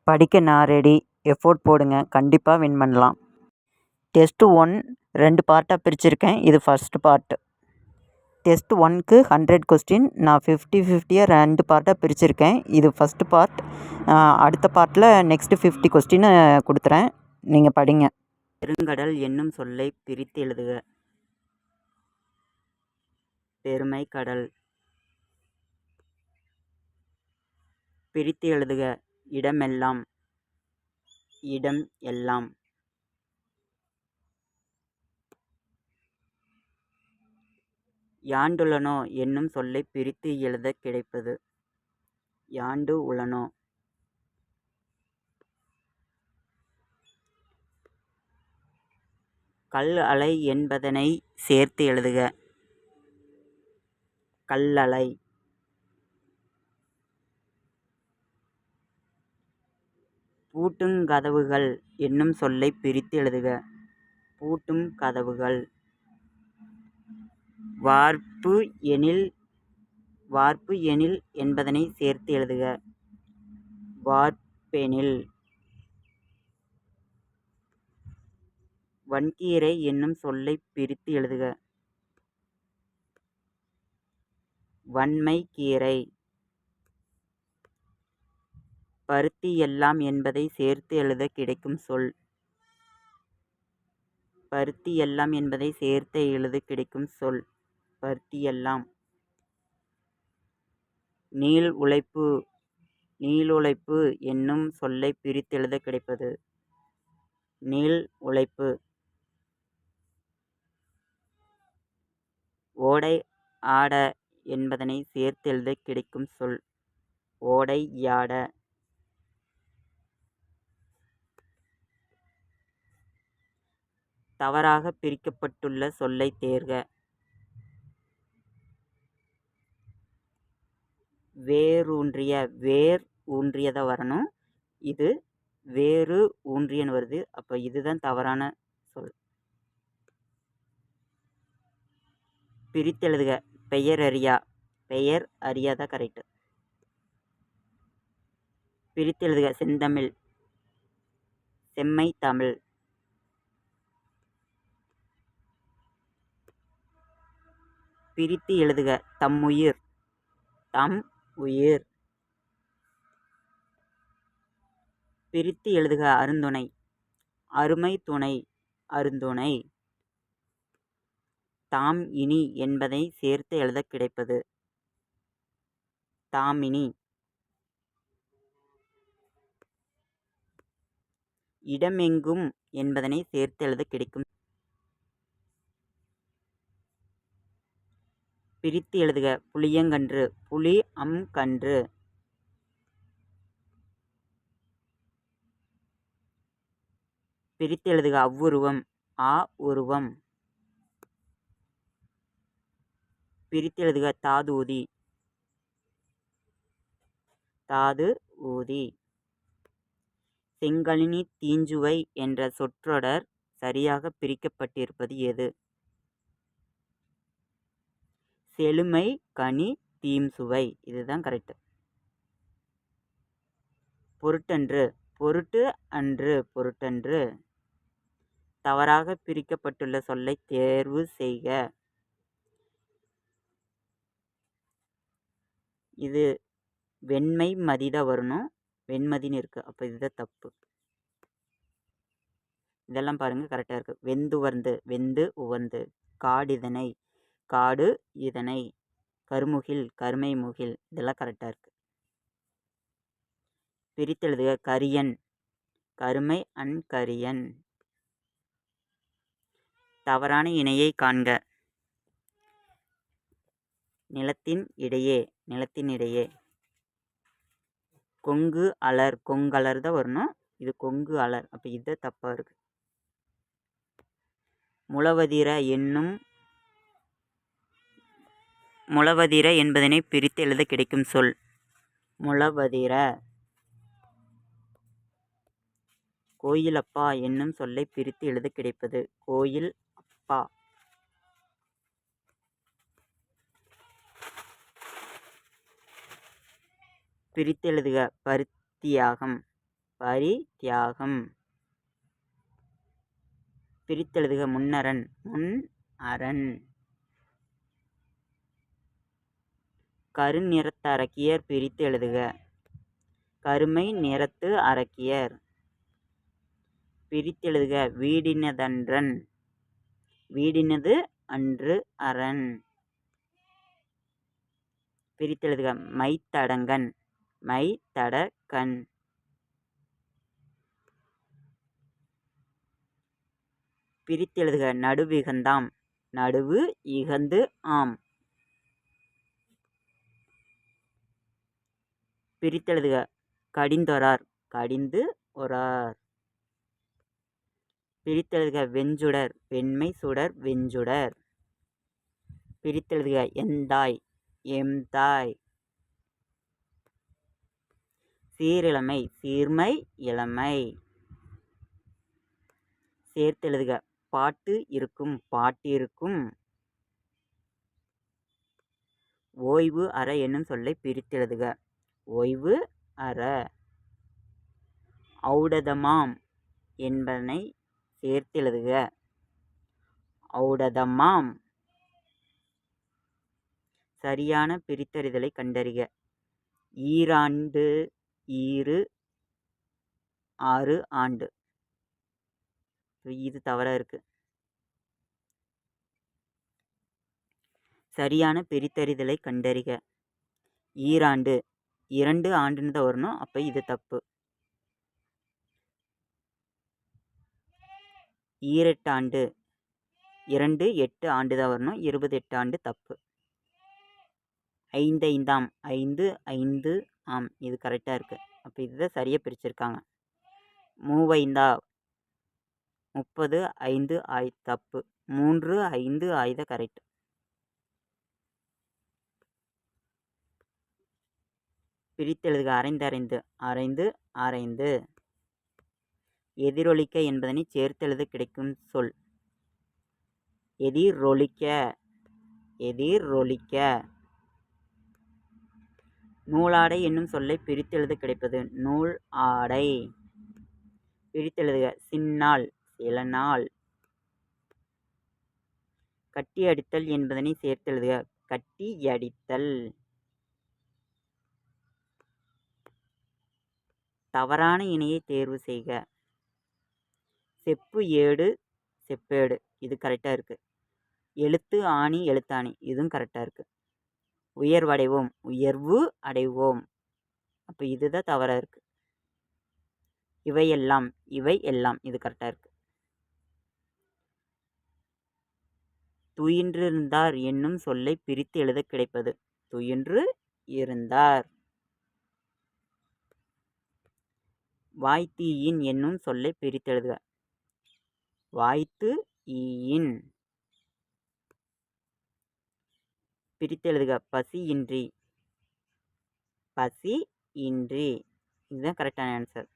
படிக்க நான் ready. Effort போடுங்க. கண்டிப்பாக வின் பண்ணலாம். டெஸ்ட்டு 1 2 பார்ட்டாக பிரிச்சிருக்கேன். இது ஃபஸ்ட்டு பார்ட்டு. டெஸ்ட் 1க்கு 100 கொஸ்டின் நான் 50-50யாக 2 பார்ட்டாக பிரிச்சிருக்கேன். இது ஃபஸ்ட்டு பார்ட். அடுத்த பார்ட்டில் நெக்ஸ்ட்டு 50 கொஸ்டின் கொடுத்துறேன். நீங்கள் படிங்க. பெருங்கடல் என்னும் சொல்லை பிரித்து எழுதுக. பெருமை கடல். பிரித்து எழுதுக. இடமெல்லாம். இடம் எல்லாம். யாண்டுளனோ என்னும் சொல்லை பிரித்து எழுத கிடைப்பது. யாண்டு உளனோ. கல் அலை என்பதனை சேர்த்து எழுதுக. கல்லலை. பூட்டுங்கதவுகள் என்னும் சொல்லை பிரித்து எழுதுக. பூட்டும் கதவுகள். வார்ப்பு எனில் என்பதனை சேர்த்து எழுதுக. வார்ப்பெனில். வன்கீரை என்னும் சொல்லை பிரித்து எழுதுக. வன்மை கீரை. பருத்தி எல்லாம் என்பதை சேர்த்து எழுத கிடைக்கும் சொல். பருத்தி எல்லாம் என்பதை சேர்த்து எழுத கிடைக்கும் சொல். பருத்தி எல்லாம். நீள் உழைப்பு என்னும் சொல்லை பிரித்து எழுத கிடைப்பது. நீள் உழைப்பு. ஓடை ஆட என்பதனை சேர்த்து எழுத கிடைக்கும் சொல். ஓடை யாட. தவறாக பிரிக்கப்பட்டுள்ள சொல்லை தேர்க. வேரூன்றிய. வேர் ஊன்றியதாக வரணும். இது வேறு ஊன்றியன்னு வருது. அப்போ இதுதான் தவறான சொல். பிரித்தெழுதுக. பெயர் அறியா. பெயர் அறியாத கரெக்டு. பிரித்தெழுதுக. செந்தமிழ். செம்மை தமிழ். பிரித்து எழுதுக. தம்முயிர். தம் உயிர். பிரித்து எழுதுக. அருந்துணை. அருமை துணை. அருந்துணை. தாம் இனி என்பதை சேர்த்து எழுத கிடைப்பது. தாமினி. இடமெங்கும் என்பதனை சேர்த்து எழுத கிடைக்கும். பிரித்து எழுதுக. புளியங்கன்று. புளி அம் கன்று. பிரித்து எழுதுக. அவ்வுருவம். ஆ உருவம். பிரித்து எழுதுக. தாதூதி. தாது ஊதி. செங்கழினி தீஞ்சுவை என்ற சொற்றொடர் சரியாக பிரிக்கப்பட்டிருப்பது எது? செழுமை கனி தீம்சுவை. இதுதான் கரெக்டு. பொருட்டன்று. பொருட்டு அன்று பொருட்டன்று. தவறாக பிரிக்கப்பட்டுள்ள சொல்லை தேர்வு செய்க. இது வெண்மை மதிதான் வரணும். வெண்மதின்னு இருக்கு. அப்போ இதுதான் தப்பு. இதெல்லாம் பாருங்க கரெக்டாக இருக்கு. வெந்துவர்ந்து. வெந்து உவர்ந்து. காடிதனை. காடு இதனை. கருமுகில். கருமை முகில். இதெல்லாம் கரெக்டாக இருக்கு. பிரித்தெழுதுக. கரியன். கருமை கரியன். தவறான இணையை காண்க. நிலத்தின் இடையே. நிலத்தின் இடையே. கொங்கு அலர். கொங்கலர் தான் வரணும். இது கொங்கு அலர். அப்போ இது தப்பாக இருக்கு. முளவதிர என்பதனை பிரித்து எழுத கிடைக்கும் சொல். முளவதிர. கோயிலப்பா என்னும் சொல்லை பிரித்து எழுத கிடைப்பது. கோயில் அப்பா. பிரித்து எழுதுக. பருத்தியாகம். பரித்தியாகம். பிரித்தெழுதுக. முன்னரண். முன் அரண். கருநிறத்து அரக்கியர் பிரித்து எழுதுக. கருமை நிறத்து அரக்கியர். பிரித்தெழுதுக. வீடினதன்றன். வீடினது அன்று அரண். பிரித்தெழுதுக. மைத்தடங்கன். மைத்தடக்கண். பிரித்தெழுதுக. நடுவிகந்தாம். நடுவு இகந்து ஆம். பிரித்தெழுதுக. கடிந்தொரார். கடிந்து ஒரார். பிரித்தெழுதுக. வெஞ்சுடர். வெண்மை சுடர் வெஞ்சுடர். பிரித்தெழுதுக. எந்தாய். எம்தாய். சீரிளமை. சீர்மை இளமை. சேர்த்தெழுதுக. பாட்டு இருக்கும். பாட்டிருக்கும். ஓய்வு அற என்னும் சொல்லை பிரித்தெழுதுக. ஓய்வு அற. ஔடதமாம் என்பதனை சேர்த்தெழுதுக. ஔடதமாம். சரியான பிரித்தறிதலை கண்டறிக. ஈராண்டு. ஈரு. 6 ஆண்டு. இது தவறா இருக்கு. சரியான பிரித்தறிதலை கண்டறிக. ஈராண்டு. 2 ஆண்டுன்னு தான் வரணும். அப்போ இது தப்பு. ஈரெட்டாண்டு. 2 8 ஆண்டு தான் வரணும். 28 ஆண்டு தப்பு. ஐந்தைந்தாம். 5 5 ஆம். இது கரெக்டாக இருக்கு. அப்போ இதுதான் சரியாக பிரிச்சிருக்காங்க. மூவைந்தா. 30 5 ஆய் தப்பு. 3 5 ஆய்த கரெக்ட். பிரித்தெழுதுக. அரைந்தரைந்து. அரைந்து அரைந்து. எதிரொலிக்க என்பதனை சேர்த்தெழுத கிடைக்கும் சொல். எதிரொலிக்க. எதிரொலிக்க. நூலாடை என்னும் சொல்லை பிரித்தெழுத கிடைப்பது. நூல் ஆடை. பிரித்தெழுதுக. சின்னாள். சில நாள். கட்டி அடித்தல் என்பதனை சேர்த்தெழுதுக. கட்டியடித்தல். தவறான இணையை தேர்வு செய்க. செப்பு ஏடு. செப்பேடு. இது கரெக்டாக இருக்கு. எழுத்து ஆணி. எழுத்தாணி. இதுவும் கரெக்டாக இருக்கு. உயர்வடைவோம். உயர்வு அடைவோம். அப்போ இதுதான் தவறாக இருக்கு. இவையெல்லாம். இவை எல்லாம். இது கரெக்டாக இருக்கு. துயின்றிருந்தார் என்னும் சொல்லை பிரித்து எழுத கிடைப்பது. துயின்று இருந்தார். வாய்த்தீயின் என்னும் சொல்லை பிரித்தெழுதுக. வாய்த்து ஈயின். பிரித்தெழுதுக. பசியின்றி. பசி இன்றி. இதுதான் கரெக்டான ஆன்சர்.